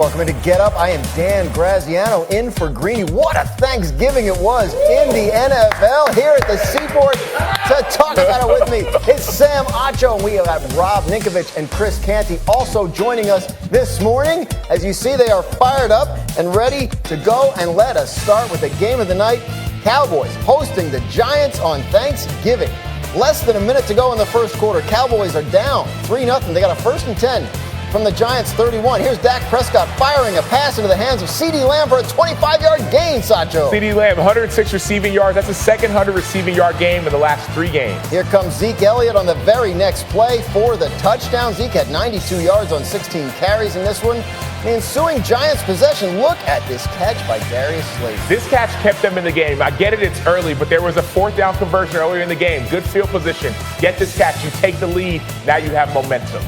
Welcome to Get Up. I am Dan Graziano in for Greeny. What a Thanksgiving it was in the NFL. Here at the Seaport to talk about it with me is Sam Acho, and we have Rob Ninkovich and Chris Canty also joining us this morning. As you see, they are fired up and ready to go. And let us start with the game of the night. Cowboys hosting the Giants on Thanksgiving. Less than a minute to go in the first quarter. Cowboys are down 3-0. They got a 1st and 10 from the Giants 31. Here's Dak Prescott firing a pass into the hands of CeeDee Lamb for a 25-yard gain, Sacho. CeeDee Lamb, 106 receiving yards. That's the second 100 receiving yard game in the last 3 games. Here comes Zeke Elliott on the very next play for the touchdown. Zeke had 92 yards on 16 carries in this one. The ensuing Giants possession. Look at this catch by Darius Slayton. This catch kept them in the game. I get it, it's early, but there was a 4th down conversion earlier in the game. Good field position. Get this catch. You take the lead. Now you have momentum.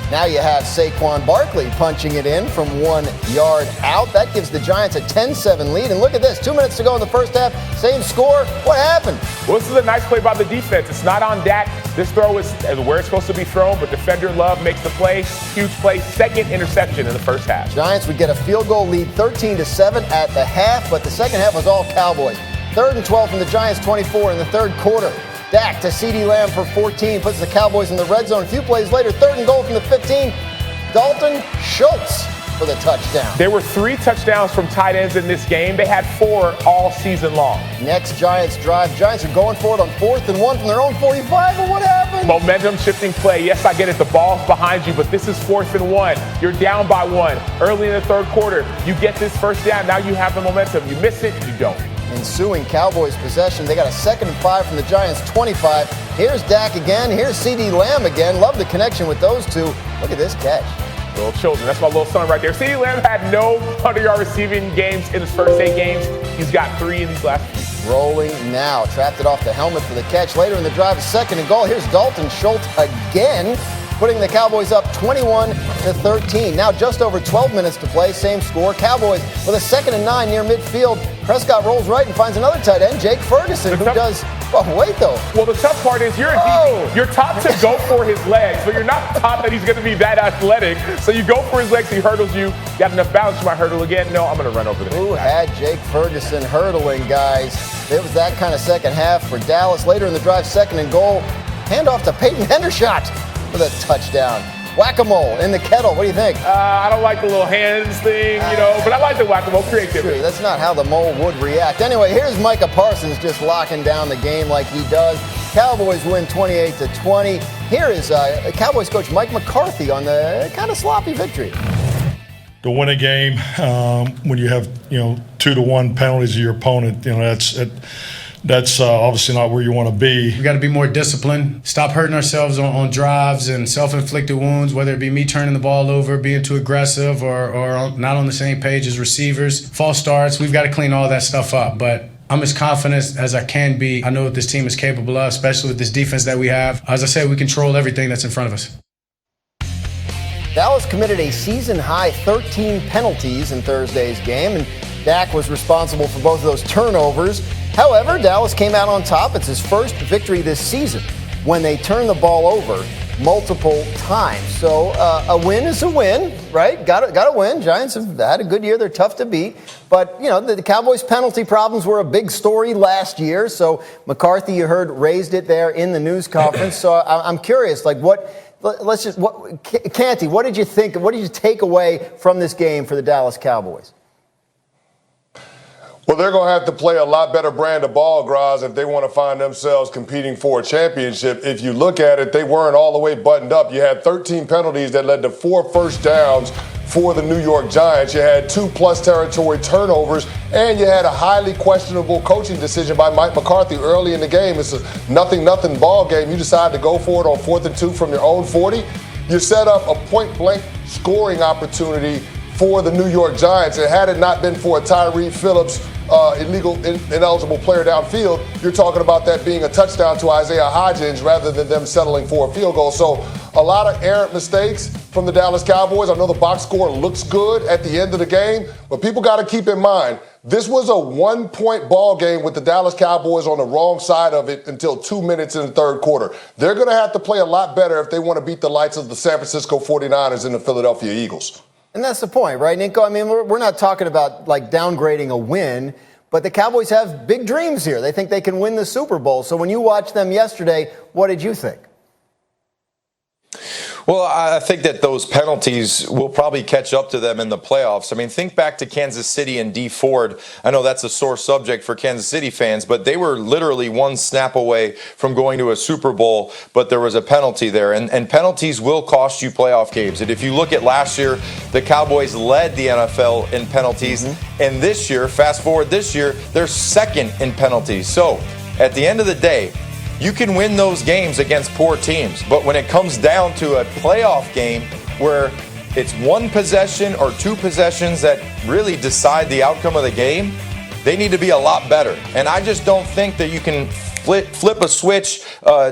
Now you have Saquon Barkley punching it in from 1 yard out. That gives the Giants a 10-7 lead. And look at this, 2 minutes to go in the first half. Same score. What happened? Well, this is a nice play by the defense. It's not on Dak. This throw is where it's supposed to be thrown, but defender Love makes the play. Huge play. 2nd interception in the first half. Giants would get a field goal lead 13-7 at the half, but the second half was all Cowboys. 3rd and 12 from the Giants 24 in the third quarter. Dak to CeeDee Lamb for 14, puts the Cowboys in the red zone. A few plays later, 3rd and goal from the 15. Dalton Schultz for the touchdown. There were 3 touchdowns from tight ends in this game. They had 4 all season long. Next Giants drive. Giants are going for it on 4th and 1 from their own 45. But what happened? Momentum shifting play. Yes, I get it. The ball's behind you, but this is 4th and 1. You're down by 1. Early in the third quarter, you get this first down. Now you have the momentum. You miss it, you don't. Ensuing Cowboys possession. They got a 2nd and 5 from the Giants 25. Here's Dak again. Here's CeeDee Lamb again. Love the connection with those two. Look at this catch. Little children. That's my little son right there. CeeDee Lamb had no 100-yard receiving games in his first 8 games. He's got 3 in these last few. Rolling now. Trapped it off the helmet for the catch. Later in the drive, a 2nd and goal. Here's Dalton Schultz again, putting the Cowboys up 21-13. Now just over 12 minutes to play. Same score. Cowboys with a 2nd and 9 near midfield. Prescott rolls right and finds another tight end, Jake Ferguson, who does. Oh, wait, though. Well, the tough part is you're a DB. You're taught to go for his legs, but you're not taught that he's going to be that athletic. So you go for his legs, he hurdles you. Got enough balance, you might hurdle again. No, I'm going to run over the Who had Jake Ferguson hurdling, guys? It was that kind of second half for Dallas. Later in the drive, 2nd and goal. Handoff to Peyton Hendershot for the touchdown. Whack-a-mole in the kettle. What do you think? I don't like the little hands thing, but I like the whack-a-mole creativity. True. That's not how the mole would react. Anyway, here's Micah Parsons just locking down the game like he does. Cowboys win 28-20. Here is Cowboys coach Mike McCarthy on the kind of sloppy victory. To win a game when you have 2-1 penalties of your opponent, that's obviously not where you want to be. We got to be more disciplined, stop hurting ourselves on drives and self-inflicted wounds, whether it be me turning the ball over, being too aggressive, or not on the same page as receivers. False starts, we've got to clean all that stuff up. But I'm as confident as I can be. I know what this team is capable of, especially with this defense that we have. As I said, we control everything that's in front of us. Dallas committed a season-high 13 penalties in Thursday's game, and Dak was responsible for both of those turnovers. However, Dallas came out on top. It's his first victory this season when they turn the ball over multiple times. So a win is a win, right? Got to win. Giants have had a good year. They're tough to beat. But, the Cowboys' penalty problems were a big story last year. So McCarthy, you heard, raised it there in the news conference. So I'm curious, Canty, what did you think? What did you take away from this game for the Dallas Cowboys? Well, they're going to have to play a lot better brand of ball, Graz, if they want to find themselves competing for a championship. If you look at it, they weren't all the way buttoned up. You had 13 penalties that led to 4 first downs for the New York Giants. You had 2+ territory turnovers, and you had a highly questionable coaching decision by Mike McCarthy early in the game. It's a nothing ball game. You decide to go for it on 4th and 2 from your own 40. You set up a point-blank scoring opportunity for the New York Giants. And had it not been for a Tyree Phillips ineligible player downfield, you're talking about that being a touchdown to Isaiah Hodgins rather than them settling for a field goal. So a lot of errant mistakes from the Dallas Cowboys. I know the box score looks good at the end of the game, but people got to keep in mind, this was a 1-point ball game with the Dallas Cowboys on the wrong side of it until 2 minutes in the third quarter. They're going to have to play a lot better if they want to beat the likes of the San Francisco 49ers and the Philadelphia Eagles. And that's the point, right, Nico? I mean, we're not talking about like downgrading a win, but the Cowboys have big dreams here. They think they can win the Super Bowl. So when you watched them yesterday, what did you think? Well, I think that those penalties will probably catch up to them in the playoffs. I mean, think back to Kansas City and Dee Ford. I know that's a sore subject for Kansas City fans, but they were literally one snap away from going to a Super Bowl, but there was a penalty there. And penalties will cost you playoff games. And if you look at last year, the Cowboys led the NFL in penalties. And this year, fast forward this year, they're second in penalties. So at the end of the day, you can win those games against poor teams, but when it comes down to a playoff game where it's one possession or two possessions that really decide the outcome of the game, they need to be a lot better. And I just don't think that you can flip a switch,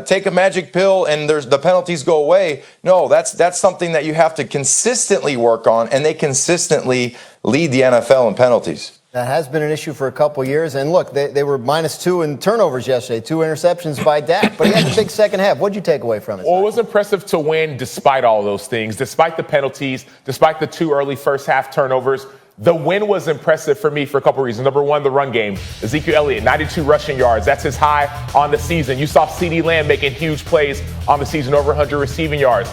take a magic pill, and the penalties go away. No, that's something that you have to consistently work on, and they consistently lead the NFL in penalties. That has been an issue for a couple years. And look, they were -2 in turnovers yesterday, 2 interceptions by Dak. But he had a big second half. What did you take away from it? Well, it was impressive to win despite all those things, despite the penalties, despite the 2 early first half turnovers. The win was impressive for me for a couple reasons. Number one, the run game. Ezekiel Elliott, 92 rushing yards. That's his high on the season. You saw CeeDee Lamb making huge plays on the season, over 100 receiving yards.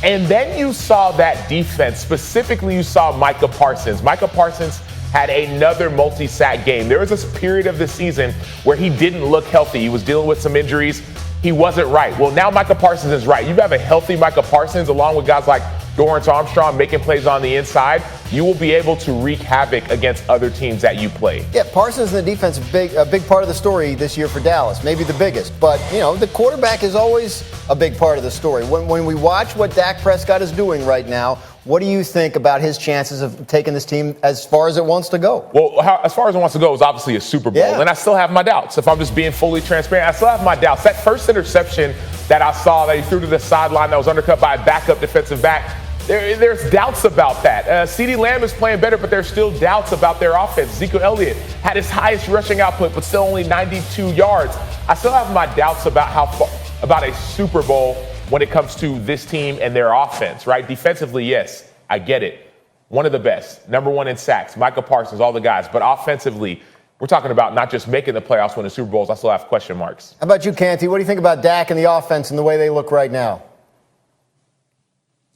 And then you saw that defense. Specifically, you saw Micah Parsons. Micah Parsons had another multi-sack game. There was this period of the season where he didn't look healthy. He was dealing with some injuries. He wasn't right. Well, now Micah Parsons is right. You have a healthy Micah Parsons along with guys like Dorrance Armstrong making plays on the inside. You will be able to wreak havoc against other teams that you play. Yeah, Parsons and the defense a big part of the story this year for Dallas, maybe the biggest. But, you know, the quarterback is always a big part of the story. When we watch what Dak Prescott is doing right now, what do you think about his chances of taking this team as far as it wants to go? Well, as far as it wants to go is obviously a Super Bowl, and I still have my doubts. If I'm just being fully transparent, I still have my doubts. That first interception that I saw that he threw to the sideline that was undercut by a backup defensive back, there's doubts about that. CeeDee Lamb is playing better, but there's still doubts about their offense. Ezekiel Elliott had his highest rushing output, but still only 92 yards. I still have my doubts about about a Super Bowl when it comes to this team and their offense, right? Defensively, yes, I get it. One of the best. Number one in sacks, Micah Parsons, all the guys. But offensively, we're talking about not just making the playoffs, winning Super Bowls. I still have question marks. How about you, Canty? What do you think about Dak and the offense and the way they look right now?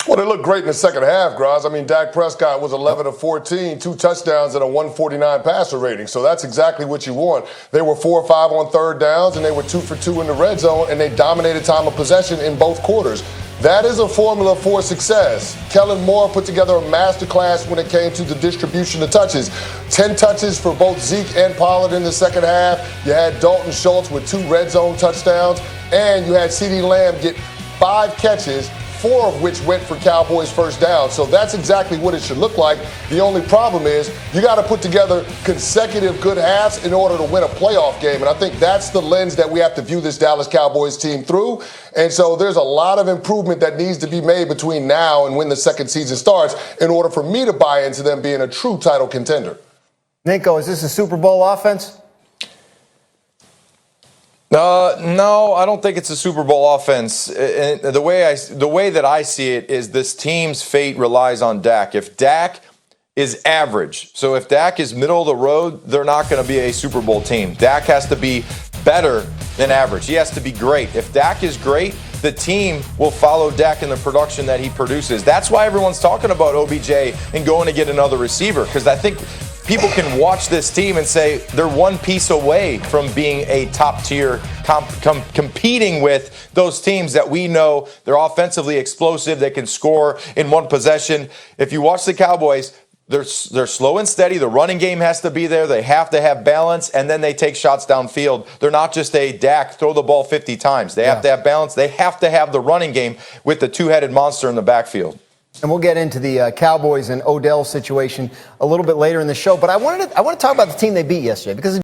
Well, they look great in the second half, Graz. I mean, Dak Prescott was 11 of 14, 2 touchdowns and a 149 passer rating. So that's exactly what you want. They were 4 or 5 on third downs, and they were 2 for 2 in the red zone, and they dominated time of possession in both quarters. That is a formula for success. Kellen Moore put together a masterclass when it came to the distribution of touches. 10 touches for both Zeke and Pollard in the second half. You had Dalton Schultz with 2 red zone touchdowns, and you had CeeDee Lamb get 5 catches, 4 of which went for Cowboys first down. So that's exactly what it should look like. The only problem is you got to put together consecutive good halves in order to win a playoff game. And I think that's the lens that we have to view this Dallas Cowboys team through. And so there's a lot of improvement that needs to be made between now and when the second season starts in order for me to buy into them being a true title contender. Nico, is this a Super Bowl offense? No, I don't think it's a Super Bowl offense. And the way that I see it is this team's fate relies on Dak. If Dak is average, so if Dak is middle of the road, they're not going to be a Super Bowl team. Dak has to be better than average. He has to be great. If Dak is great, the team will follow Dak in the production that he produces. That's why everyone's talking about OBJ and going to get another receiver, because I think people can watch this team and say they're one piece away from being a top-tier competing with those teams that we know they're offensively explosive, they can score in one possession. If you watch the Cowboys, they're slow and steady. The running game has to be there. They have to have balance, and then they take shots downfield. They're not just a Dak, throw the ball 50 times. They have to have balance. They have to have the running game with the two-headed monster in the backfield. And we'll get into the Cowboys and Odell situation a little bit later in the show. But I want to talk about the team they beat yesterday because